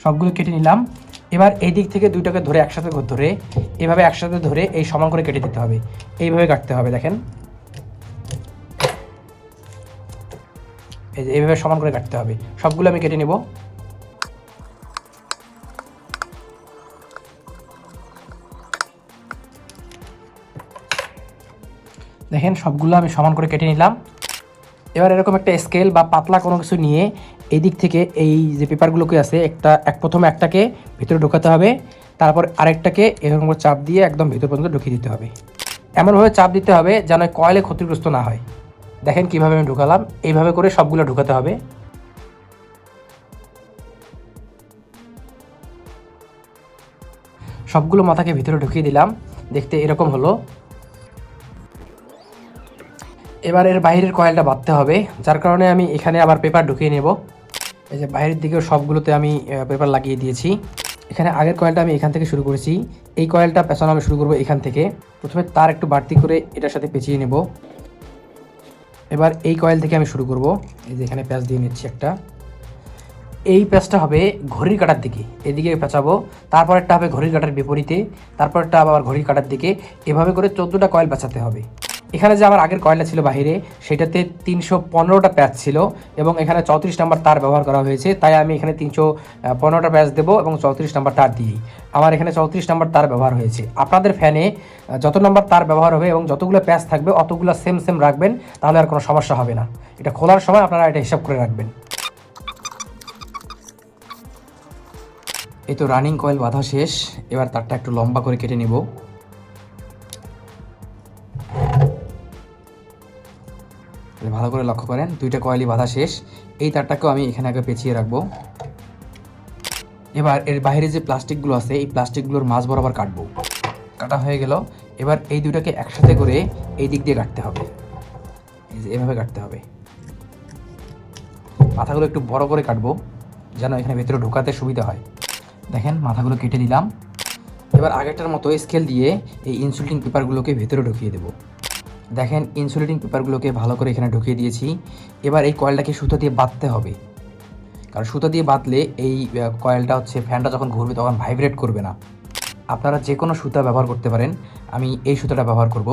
সবগুলো কেটে নিলাম। এবার এই দিক থেকে দুইটাকে ধরে একসাথে ধরে এভাবে একসাথে ধরে এই সমান করে কেটে দিতে হবে, এইভাবে কাটতে হবে। দেখেন এই যে এইভাবে সমান করে কাটতে হবে। সবগুলো আমি কেটে নেব। দেখেন সবগুলো আমি সমান করে কেটে নিলাম। এবার এরকম একটা স্কেল বা পাতলা কোনো কিছু নিয়ে এই দিক থেকে এই যে পেপারগুলোকে আছে প্রথমে একটাকে ভিতরে ঢোকাতে হবে, তারপর আরেকটাকে এরকম করে চাপ দিয়ে একদম ভিতর পর্যন্ত ঢুকিয়ে দিতে হবে। এমনভাবে চাপ দিতে হবে যেন কয়েলে ক্ষতিগ্রস্ত না হয়। দেখেন কিভাবে আমি ঢুকালাম, এইভাবে করে সবগুলো ঢুকাতে হবে। সবগুলো মাথাকে ভিতরে ঢুকিয়ে দিলাম, দেখতে এরকম হলো। এবার এর বাইরের কয়েলটা বাঁধতে হবে, যার কারণে আমি এখানে আবার পেপার ঢুকিয়ে নেব। এই যে বাইরের দিকেও সবগুলোতে আমি পেপার লাগিয়ে দিয়েছি। এখানে আগের কয়েলটা আমি এখান থেকে শুরু করেছি, এই কয়েলটা পেছানো আমি শুরু করব এখান থেকে। প্রথমে তার একটু বাড়তি করে এটার সাথে পেঁচিয়ে নেব। এবার এই কয়েল থেকে আমি শুরু করব। এই যে এখানে প্যাঁচ দিয়ে নিচ্ছি একটা। এই প্যাঁচটা হবে ঘড়ির কাঁটার দিকে, এদিকে পেঁচাবো। তারপরেরটা হবে ঘড়ির কাঁটার বিপরীতে, তারপরটা আবার ঘড়ির কাঁটার দিকে। এভাবে করে 14টা কয়েল পেঁচাতে হবে। এখানে যে আমার আগের কয়েলটা ছিল বাহিরে, সেটাতে 315টা প্যাচ ছিল এবং এখানে 34 নাম্বার তার ব্যবহার করা হয়েছে, তাই আমি এখানে 315টা প্যাচ দেবো এবং 34 নাম্বার তার দিই। আমার এখানে 34 নাম্বার তার ব্যবহার হয়েছে। আপনাদের ফ্যানে যত নাম্বার তার ব্যবহার হবে এবং যতগুলো প্যাচ থাকবে অতগুলো সেম সেম রাখবেন, তাহলে আর কোনো সমস্যা হবে না। এটা খোলার সময় আপনারা এটা হিসাব করে রাখবেন। এই তো রানিং কয়েল বাঁধা শেষ। এবার তারটা একটু লম্বা করে কেটে নেব। ভালো করে লক্ষ্য করেন, দুইটা কয়েলই বাঁধা শেষ। এই তারটাকেও আমি এখানে আগে পেঁচিয়ে রাখবো। এবার এর বাইরে যে প্লাস্টিকগুলো আছে, এই প্লাস্টিকগুলোর মাঝ বরাবর কাটবো। কাটা হয়ে গেল। এবার এই দুটাকে একসাথে করে এই দিক দিয়ে কাটতে হবে। এই যে এভাবে কাটতে হবে। মাথাগুলো একটু বড় করে কাটবো যেন এখানে ভেতরে ঢোকাতে সুবিধা হয়। দেখেন মাথাগুলো কেটে দিলাম। এবার আগেরটার মতো স্কেল দিয়ে এই ইনসুলেটিং পেপারগুলোকে ভেতরে ঢুকিয়ে দেবো। দেখেন ইনসুলেটিং পেপারগুলোকে ভালো করে এখানে ঢুকিয়ে দিয়েছি। এবার এই কয়েলটাকে সুতো দিয়ে বাঁধতে হবে, কারণ সুতো দিয়ে বাঁধলে এই কয়েলটা ফ্যানটা যখন ঘুরবে তখন ভাইব্রেট করবে না। আপনারা যে কোনো সুতা ব্যবহার করতে পারেন, আমি এই সুতোটা ব্যবহার করব।